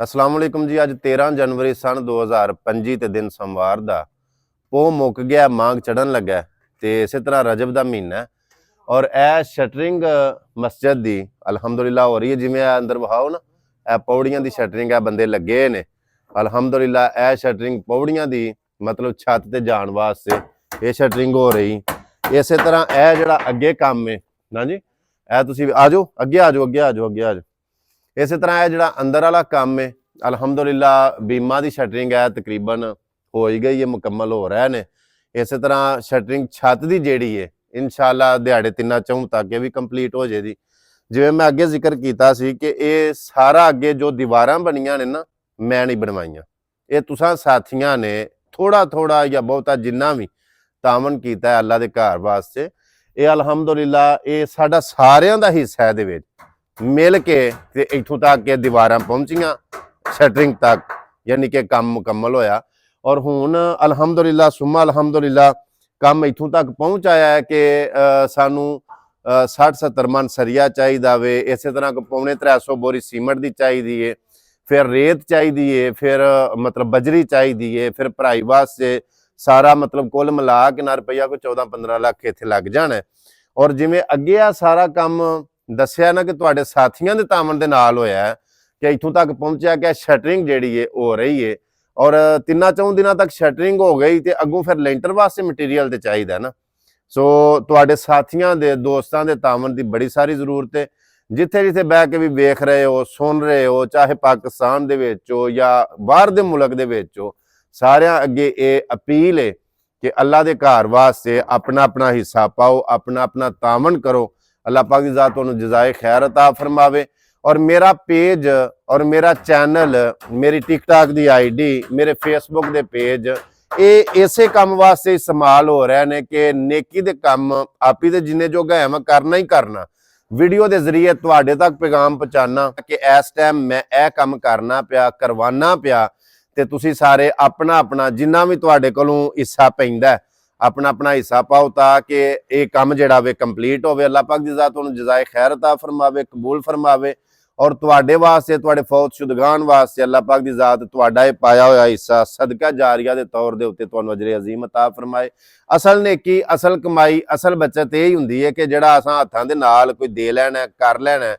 अस्सलाम वालेकुम जी। अज 13 जनवरी सन 2025 ते दिन सोमवार दा पोह मुक गया, मांग चढ़न लगा ते इस तरह रजब दा महीना और ए शटरिंग मस्जिद दी अलहमदुलिल्लाह हो रही है। जिवें अंदर बहाओ ना ए पौड़ियां दी शटरिंग है, बंदे लगे ने अलहमदुलिल्लाह। ए शटरिंग पौड़ियां दी मतलब छत ते जाण वास्ते ये शटरिंग हो रही। इस तरह ए जिहड़ा अगे काम है ना जी, ए तुसीं आ जाओ अगे, आ जाओ अगे, आ जाओ अगे, आ जाओ। इस तरह है जिहड़ा अंदर वाला काम है अलहमदुलिल्लाह बीमा की शटरिंग है तकरीबन हो ही गई है, मुकम्मल हो रहा ने। इस तरह शटरिंग छत की जिहड़ी है इंशाअल्लाह दिहाड़े 3-4 तक भी कंप्लीट हो जाएगी। जिवें मैं अगे जिक्र किया सी कि ये सारा अगे जो दीवारां बनियां ने ना, मैं नहीं बनवाइयां, ये तुसां साथियां ने थोड़ा थोड़ा या बहुता जिन्ना भी तावन किया अल्लाह के घर वास्ते, ये अलहमदुलिल्लाह ये साडा सारियां दा हिस्सा है। दे मिल के इथों तक के दीवारां पहुंचियां शटरिंग तक, यानी कि काम मुकम्मल होया। और हुण अलहमदुलिल्लाह सुम्मा अलहमदुलिल्लाह काम इथों तक पहुंच आया है कि सानू 60-70 मन सरिया चाहिदा वे। इस तरह 250-300 बोरी सीमेंट की चाहिए, फिर रेत चाहिए, फिर मतलब बजरी चाहिए, फिर भराई वास्ते सारा मतलब कुल मिला के ना रुपया कोई 14-15 लाख इत्थे लग जाना है। और जिवें अगे आ सारा काम दस्सिया ना कि तुहाडे साथियों के तावन दे नाल होया है कि इथों तक पहुंचा कि शटरिंग जिहड़ी है हो रही है। और 3-4 दिनों तक शटरिंग हो गई तो अगों फिर लेंटर वास्ते मटीरियल तो चाहिए ना। सो तुहाडे साथियों के दोस्तों के तावन की बड़ी सारी जरूरत है। जिथे जिथे बह के भी वेख रहे हो, सुन रहे हो, चाहे पाकिस्तान दे विच हो या बाहर दे मुल्क दे विच हो, सारियां अगे ये अपील है कि अल्लाह के घर वास्ते अपना अपना हिस्सा पाओ, अपना अपना तावन करो। अल्लाह पाक की ज़ात तुहानू जज़ाए खैर अता फरमावे। और मेरा पेज और मेरा चैनल, मेरी टिकटॉक की ID, मेरे फेसबुक के पेज ये इसे काम वास्ते इस्तेमाल हो रहे हैं कि नेकी दे काम आप ही जिन्ने जोगा है मैं करना ही करना, वीडियो के जरिए तुहाडे तक पैगाम पहुँचाना कि इस टाइम मैं यह काम करना पिया, करवाना पिया, ते तुसी सारे अपना अपना जिन्ना भी तुहाडे कोलों हिस्सा पैंदा अपना अपना हिस्सा पाओ ताकि ये काम जिहड़ा वे कंप्लीट होवे। अल्लाह पाक दी ज़ात तुहानू जज़ाए खैर अता फरमावे, कबूल फरमावे। और तुहाडे वास्ते, तुहाडे फौत शुदगान वास्ते अल्लाह पाक दी ज़ात तुहाडा ये पाया होया हिस्सा सदका जारिया दे तौर दे उत्ते तुहानू अजरे अजीम अता फरमाए। असल नेकी, असल कमाई, असल बचत यही हुंदी है कि जिहड़ा असां हत्थां दे नाल कोई दे लैना कर लैना।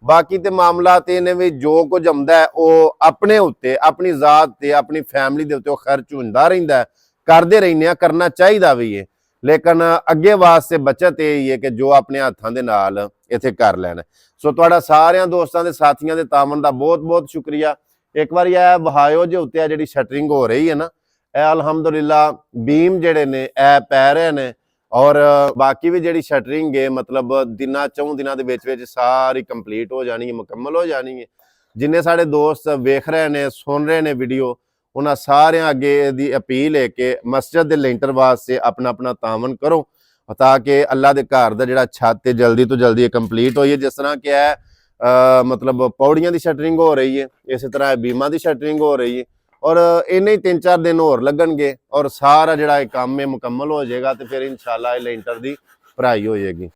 बाकी ते मामला ते ने भी जो कुछ आउंदा है वो अपने उत्ते, अपनी ज़ात ते, अपनी फैमिली दे उत्ते खर्च हुंदा रहिंदा है, करते रहने, करना चाहिए भी है। लेकिन अगे वास्ते बचत यही है कि जो अपने हत्थों के नाल इत्थे कर लैना। सो तुहाडा सारियां दोस्तों के साथियों के तावन का बहुत बहुत शुक्रिया। एक बार यह बहायो जे उत्ते जिहड़ी शटरिंग हो रही है ना, यह अलहमदुलिल्लाह बीम जिहड़े ने ए पै रहे ने। और बाकी भी जिहड़ी शटरिंग है मतलब 3-4 दिनों के विच विच सारी कंप्लीट हो जानी है, मुकम्मल हो जानी है। जिन्ने साडे दोस्त वेख रहे ने, सुन रहे ने वीडियो, उन्होंने सारे अगे दी अपील है कि मस्जिद के लेंटर वास्ते अपना अपना तावन करो ताकि अल्लाह के घर का जिहड़ा छत है जल्दी तो जल्दी कंप्लीट हो। जिस तरह कि है मतलब पौड़ियां की शटरिंग हो रही है, इस तरह बीमा की शटरिंग हो रही है। और इन्हें 3-4 दिन होर लगणगे और सारा जिहड़ा काम है मुकम्मल हो जाएगा तो फिर इंशाअल्लाह लेंटर की भराई हो जाएगी।